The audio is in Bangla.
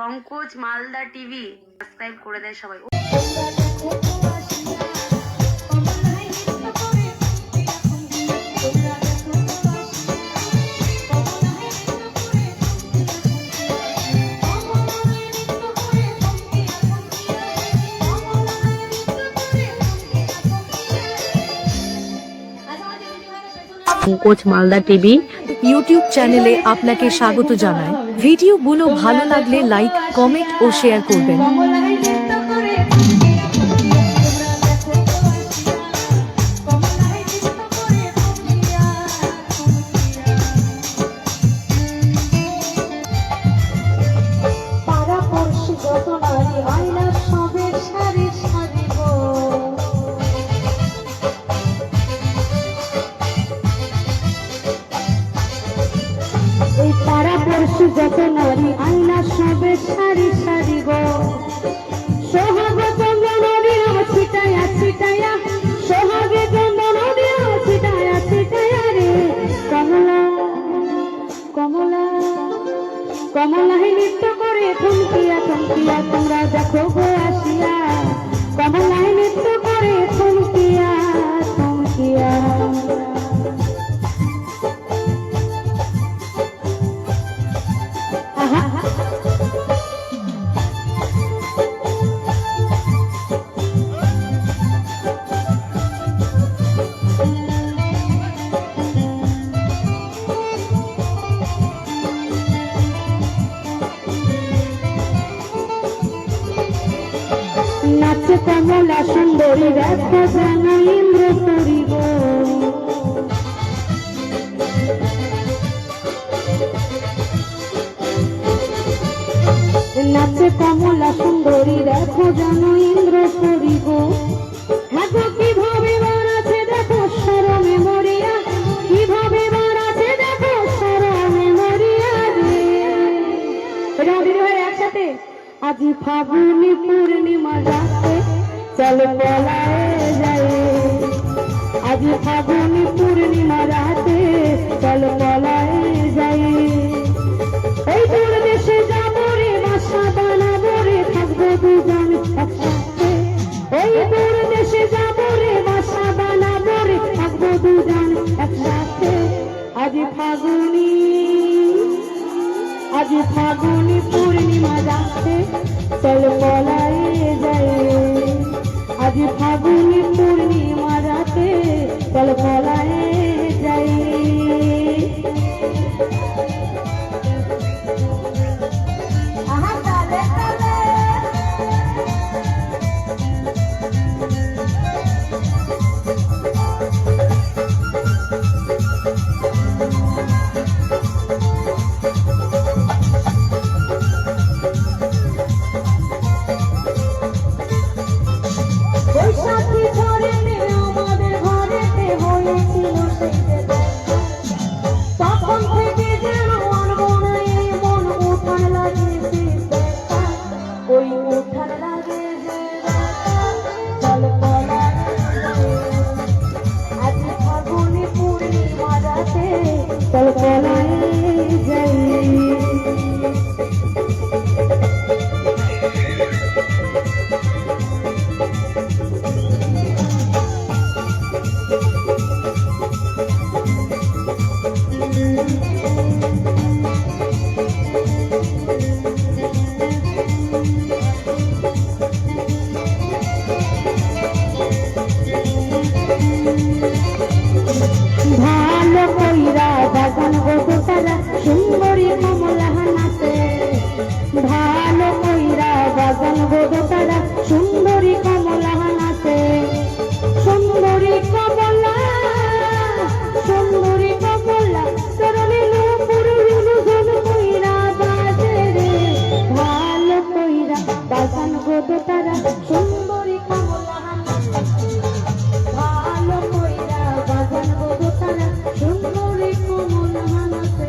পঙ্কজ মালদা টিভি সাবস্ক্রাইব করে দেয় সবাই। পঙ্কজ মালদা টিভি ইউটিউব চ্যানেলে আপনাকে স্বাগত জানাই। ভিডিওগুলো ভালো লাগলে লাইক, কমেন্ট ও শেয়ার করবেন। এই পাড়া পড়শি যত নারী আইনা সবে সারি সারি গো, সোহাগে চন্দনের ছিটায়া ছিটায়া, সোহাগে চন্দনের ছিটায়া ছিটায়া রে, কমলা কমলা কমলায় নৃত্য করে থমকিয়া থমকিয়া, তোমরা দেখো গো আসিয়া, কমলায় নৃত্য করে থমকিয়া থমকিয়া। নাচে কমলা সুন্দরী দেখো যেন ইন্দ্র করিব, নাচে কমলা সুন্দরী দেখো যেন ইন্দ্র করিব। দেখো কিভাবে বাড়াছে দেখো শরমে মরিয়া, কিভাবে বাড়াছে দেখো শরমে মরিয়া রে। এটা দিদি ভাই একসাথে। আজি ফাগুনি পূর্ণিমা রাতে চল পলায়ে যাই, আজি ফাগুনি পূর্ণিমা রাতে চল পলায়ে যাই। এই দূর দেশে যাবো রে, বাসা বানাবো রে, থাকবো দুজন একসাথে। এই দূর দেশে যাবো রে, বাসা বানাবো রে, থাকবো দুজন একসাথে। আজি ফাগুনি, আজি ফাগুনি পূর্ণিমা রাতে চল পলায়ে যাই, আজি ফাগুনি পূর্ণিমা রাতে চল পলায়ে যাই। বৈশাখী ঝড়েতে আমাদের ঘরেতে হয়েছিল সেই দেখা, তখন থেকে যেন আনবো না এই মন উঠান লাগে সে দেখা, ওই উঠান লাগে যে দেখা, চল পলায়ে যাই, আজ ফাগুনি পূর্ণিমা রাতে চল পলায়ে যাই। ভালো কইরা বাগান গো তারা সুন্দরী কমলা নাচে, ভালো কইরা বাগান গো তারা সুন্দরী কমলা নাচে, সুন্দরী কমলা সুন্দরী কমলা চরণে নূপুর রুনুঝুন কইরা বাজে রে, ভালো কইরা বাগান গো তারা সুন্দরী কমলা নাচে, ভালো কইরা বাগান গো তারা সুন্দরী কমলা নাচে।